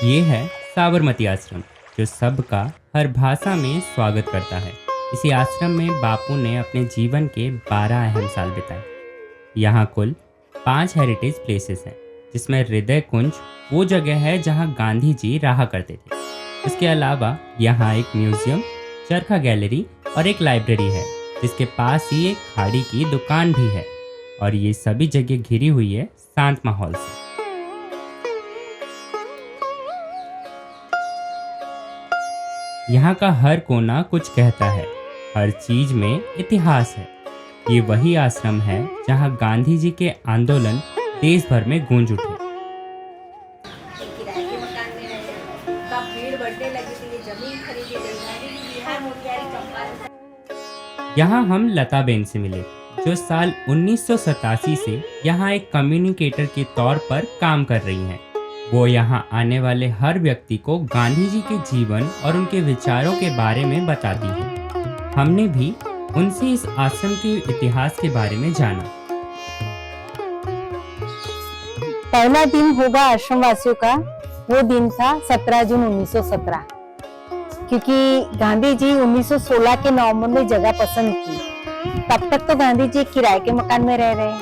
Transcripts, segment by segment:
ये है साबरमती आश्रम, जो सबका हर भाषा में स्वागत करता है। इसी आश्रम में बापू ने अपने जीवन के 12 अहम साल बिताए। यहाँ कुल 5 हेरिटेज प्लेसेस हैं, जिसमें हृदय कुंज वो जगह है जहाँ गांधी जी रहा करते थे। इसके अलावा यहाँ एक म्यूजियम, चरखा गैलरी और एक लाइब्रेरी है, जिसके पास ही एक खाड़ी की दुकान भी है। और ये सभी जगह घिरी हुई है शांत माहौल से। यहाँ का हर कोना कुछ कहता है, हर चीज में इतिहास है। ये वही आश्रम है जहाँ गांधी जी के आंदोलन देश भर में गूंज उठे। किराए के मकान में रहे, तब भीड़ बढ़ने लगी थी, ये जमीन खरीदी गई। गांधी जी बिहार मोतिहारी चंपारण। यहाँ हम लता बेन से मिले, जो साल 1987 से यहाँ एक कम्युनिकेटर के तौर पर काम कर रही हैं। वो यहाँ आने वाले हर व्यक्ति को गांधी जी के जीवन और उनके विचारों के बारे में बताती हैं। हमने भी उनसे इस आश्रम के इतिहास के बारे में जाना। पहला दिन होगा आश्रम वासियों का, वो दिन था 17 जून 1917, क्योंकि गांधी जी 1916 के नवंबर में जगह पसंद की। तब तक तो गांधी जी किराए के मकान में रह रहे हैं,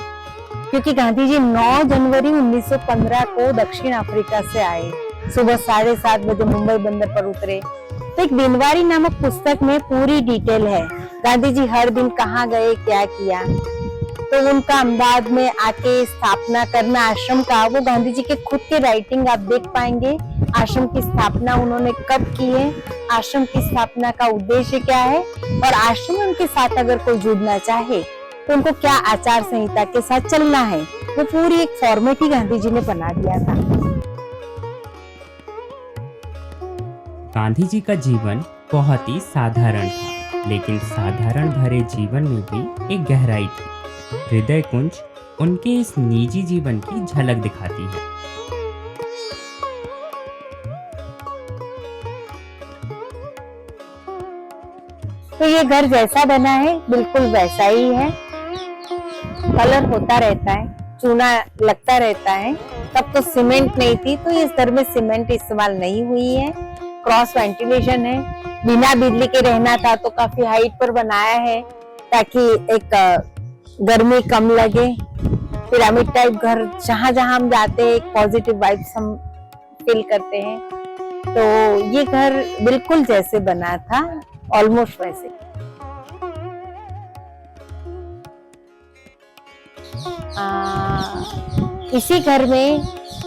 क्योंकि गांधी जी 9 जनवरी 1915 को दक्षिण अफ्रीका से आए। सुबह 7:30 बजे मुंबई बंदर पर उतरे। तो एक दिनवारी नामक पुस्तक में पूरी डिटेल है, गांधी जी हर दिन कहाँ गए, क्या किया। तो उनका अहमदाबाद में आके स्थापना करना आश्रम का, वो गांधी जी के खुद के राइटिंग आप देख पाएंगे। आश्रम की स्थापना उन्होंने कब की है, आश्रम की स्थापना का उद्देश्य क्या है, और आश्रम में उनके साथ अगर कोई जुड़ना चाहे तो उनको क्या आचार संहिता के साथ चलना है, वो पूरी एक फॉर्मेट ही गांधी जी ने बना दिया था। गांधी जी का जीवन बहुत ही साधारण था, लेकिन साधारण भरे जीवन में भी एक गहराई थी। हृदय कुंज उनके इस निजी जीवन की झलक दिखाती है। तो ये घर जैसा बना है बिल्कुल वैसा ही है। कलर होता रहता है, चूना लगता रहता है। तब तो सीमेंट नहीं थी, तो इस घर में सीमेंट इस्तेमाल नहीं हुई है। क्रॉस वेंटिलेशन है, बिना बिजली के रहना था तो काफी हाइट पर बनाया है, ताकि एक गर्मी कम लगे। पिरामिड टाइप घर, जहां जहां हम जाते हैं एक पॉजिटिव वाइब्स हम फील करते हैं। तो ये घर बिल्कुल जैसे बना था, ऑलमोस्ट वैसे। इसी घर में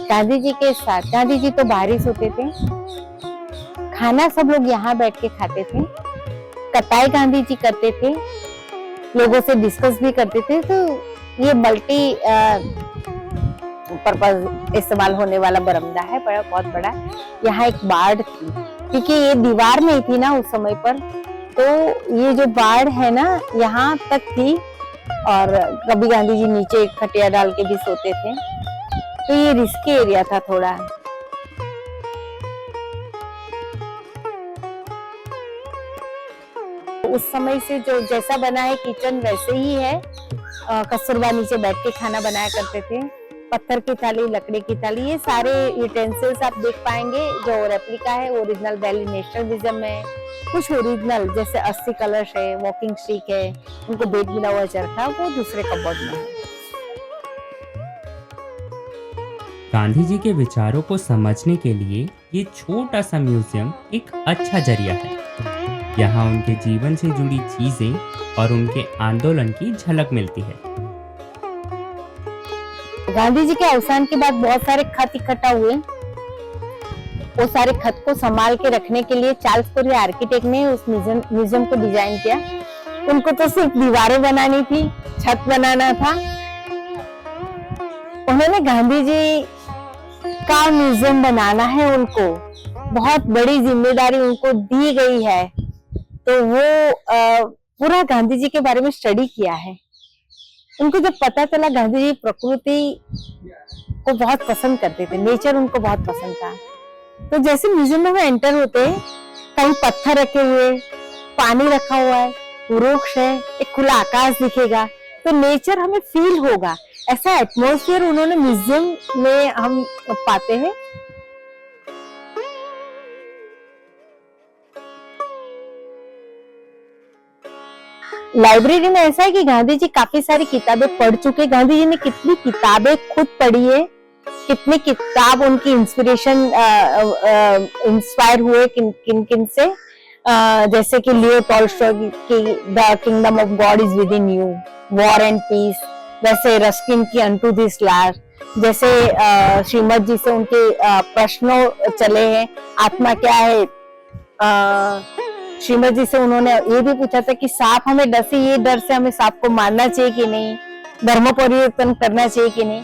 गांधी जी के साथ, गांधी जी तो बाहर ही सोते थे, खाना सब लोग यहाँ बैठ के खाते थे। कटाई गांधी जी करते थे, लोगों से डिस्कस भी करते थे। तो ये मल्टी पर्पज इस्तेमाल होने वाला बरामदा है, बहुत बड़ा। यहाँ एक बाड़ थी, क्योंकि ये दीवार नहीं थी ना उस समय पर, तो ये जो बाड़ है ना यहाँ तक थी। और कभी गांधी जी नीचे एक खटिया डाल के भी सोते थे। तो ये रिस्की एरिया था थोड़ा। उस समय से जो जैसा बना है किचन वैसे ही है। कस्तूरबा नीचे बैठ के खाना बनाया करते थे। पत्थर की थाली, लकड़ी की थाली, ये सारे यूटेंसिल्स आप देख पाएंगे। जो रेप्लिका है ओरिजिनल दिल्ली नेशनल म्यूजियम में, कुछ ओरिजिनल जैसे अस्थि कलश है, वॉकिंग स्टिक है, उनको बेट मिला हुआ चरखा, वो दूसरे कबोर्ड में है। गांधी जी के विचारों को समझने के लिए ये छोटा सा म्यूजियम एक अच्छा जरिया है। यहाँ उनके जीवन से जुड़ी चीजें और उनके आंदोलन की झलक मिलती है। गांधी जी के अवसान के बाद बहुत सारे खत इकट्ठा हुए। वो सारे खत को संभाल के रखने के लिए चार्ल्स कोरिया आर्किटेक्ट ने उस म्यूजियम को डिजाइन किया। उनको तो सिर्फ दीवारें बनानी थी, छत बनाना था। उन्होंने गांधी जी का म्यूजियम बनाना है, उनको बहुत बड़ी जिम्मेदारी उनको दी गई है। तो वो पूरा गांधी जी के बारे में स्टडी किया है। उनको जब पता चला, गांधी जी प्रकृति को बहुत पसंद करते थे, नेचर उनको बहुत पसंद था। तो जैसे म्यूजियम में वो एंटर होते, कहीं पत्थर रखे हुए, पानी रखा हुआ है, वृक्ष है, एक खुला आकाश दिखेगा, तो नेचर हमें फील होगा। ऐसा एटमॉस्फेयर उन्होंने म्यूजियम में हम पाते हैं। लाइब्रेरी में ऐसा है कि गांधी जी काफी सारी किताबें पढ़ चुके। गांधी जी ने कितनी किताबें खुद पढ़ी है, कितनी किताब उनकी इंस्पायर हुए किन किन किन से, जैसे कि लियो टॉल्स्टॉय की the kingdom of God is within you, war and peace, वैसे रस्किन की अनटू दिस लास्ट, जैसे श्रीमद जी से उनके प्रश्नों चले हैं आत्मा क्या है। श्रीमद जी से उन्होंने ये भी पूछा था कि सांप हमें डर से, ये डर से हमें सांप को मारना चाहिए कि नहीं, धर्म परिवर्तन करना चाहिए कि नहीं।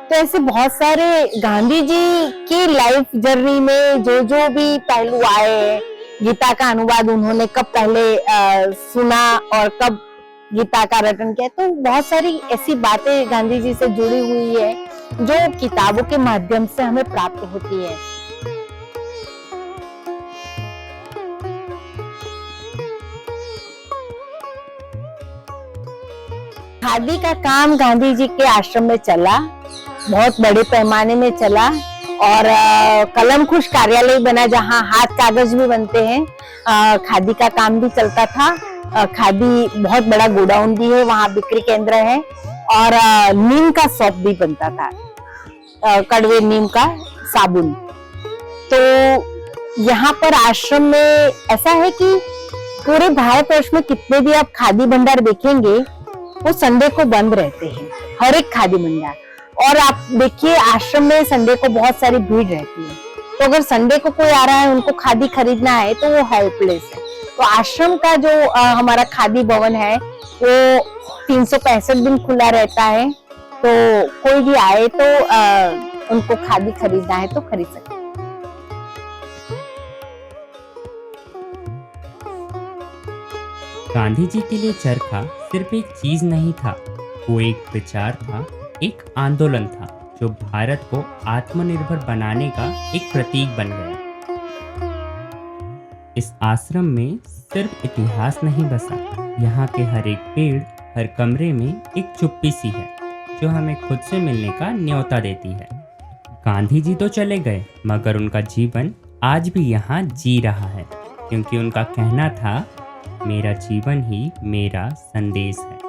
तो ऐसे बहुत सारे गांधी जी की लाइफ जर्नी में जो जो भी पहलू आए हैं, गीता का अनुवाद उन्होंने कब पहले सुना और कब गीता का रटन किया, तो बहुत सारी ऐसी बातें गांधी जी से जुड़ी हुई है जो किताबों के माध्यम से हमें प्राप्त होती है। खादी का काम गांधी जी के आश्रम में चला, बहुत बड़े पैमाने में चला, और कलम खुश कार्यालय बना जहाँ हाथ कागज भी बनते हैं, खादी का काम भी चलता था। खादी बहुत बड़ा गोडाउन भी है, वहाँ बिक्री केंद्र है, और नीम का सौंप भी बनता था, कड़वे नीम का साबुन। तो यहाँ पर आश्रम में ऐसा है कि पूरे भारतवर्ष में कितने भी आप खादी भंडार देखेंगे वो संडे को बंद रहते हैं, हर एक खादी भंडार। और आप देखिए आश्रम में संडे को बहुत सारी भीड़ रहती है, तो अगर संडे को कोई आ रहा है उनको खादी खरीदना है तो वो हेल्पलेस है। तो आश्रम का जो हमारा खादी भवन है वो 365 दिन खुला रहता है, तो कोई भी आए तो उनको खादी खरीदना है तो खरीद सकते हैं। गांधी जी के लिए चरखा सिर्फ एक चीज नहीं था, वो एक विचार था, एक आंदोलन था जो भारत को आत्मनिर्भर बनाने का एक प्रतीक बन गया। इस आश्रम में सिर्फ इतिहास नहीं बसा, यहाँ के हर एक पेड़, हर कमरे में एक चुप्पी सी है जो हमें खुद से मिलने का न्योता देती है। गांधी जी तो चले गए, मगर उनका जीवन आज भी यहाँ जी रहा है, क्योंकि उनका कहना था, मेरा जीवन ही मेरा संदेश है।